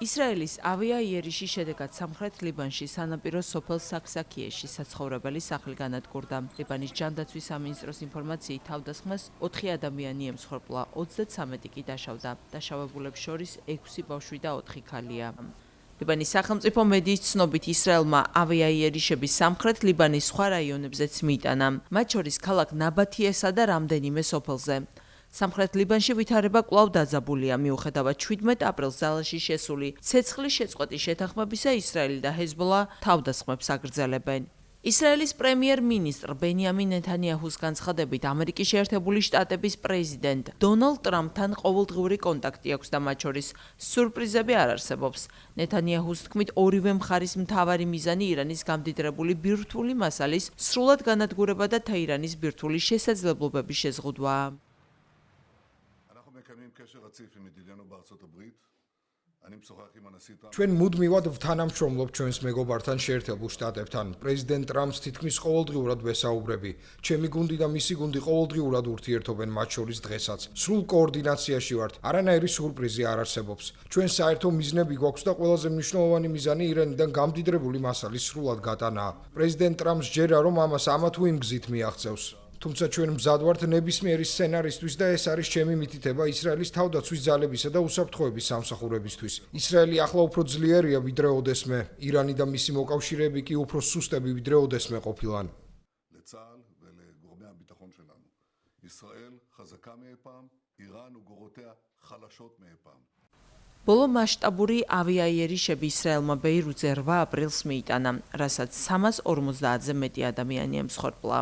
ისრაელის ავიაიერიშის შედეგად სამხრეთ ლიბანში სანაპირო სოფელ საქსაქიეში საცხოვრებელი სახლი განადგურდა. ლიბანის ჯანდაცვის სამინისტროს ინფორმაციით თავდასხმას 4 ადამიანი ემსხვერპლა, 33 კი დაშავდა. დაშავებულებს შორის 6 ბავშვი და 4 ქალია. ლიბანის სახელმწიფო მედიის ცნობით ისრაელმა ავიაიერიშების სამხრეთ ლიბანის სხვა რაიონებზეც მიიტანა, მათ შორის ქალაქ ნაბათიესა და რამდენიმე სოფელზე. სამხრეთ ლიბანში ვითარება კვლავ დაძაბულია, მიუხედავად 17 აპრილს ძალაში შესული ცეცხლის შეწყვეტის შეთანხმებისა, ისრაელი და ჰეზბოლა თავდასხმებს აგრძელებენ. ისრაელის პრემიერ-მინისტრ ბენიამინ ნეთანიაჰუს განცხადებით, ამერიკის შეერთებული შტატების პრეზიდენტ დონალდ ტრამპთან ყოველდღიური კონტაქტი აქვს და მათ შორის სიურპრიზები არ არსებობს. ნეთანიაჰუს თქმით, ორივე მხარის მთავარი მიზანი ირანის გამდიდრებული ბირთვული მასალის სრულად განადგურება და თეირანის ბირთვული შესაძლებლობების შეზღუდვაა. ჩვენ მუდმივად ვთანამშრომლობთ ჩვენს მეგობართან შეერთებულ შტატებთან. პრეზიდენტ ტრამპს თითქმის ყოველდღიურად ვესაუბრები. ჩემი გუნდი და მისი გუნდი ყოველდღიურად ურთიერთობენ, მათ შორის დღესაც. სრულ კოორდინაციაში ვართ. არანაირი სიურპრიზი არ არსებობს. ჩვენ საერთო მიზნები გვაქვს და ყველაზე მნიშვნელოვანი მიზანი ირანიდან გამდიდრებული მასალის სრულად გატანაა. პრეზიდენტ ტრამპს ჯერა, რომ ამას ამა თუ იმ გზით მიაღწევს. თუმცა ჩვენ მზად ვართ ნებისმიერი სცენარისთვის და ეს არის ჩემი მითითება ისრაელის თავდაცვის ძალებისა და უსაფრთხოების სამსახურებისთვის. ისრაელი ახლა უფრო ძლიერია ვიდრე ოდესმე, ირანი და მისი მოკავშირეები კი უფრო სუსტები ვიდრე ოდესმე ყოფილან. לצה"ל ולגורמי הביטחון שלנו. ישראל חזקה מאי פעם, איראן וגורותיה חלשות מאי פעם. ბოლო მასშტაბური ავიაიერიშები ისრაელმა ბეირუთზე 8 აპრილს მიიტანა, რასაც 350-ზე მეტი ადამიანი ემსხვერპლა.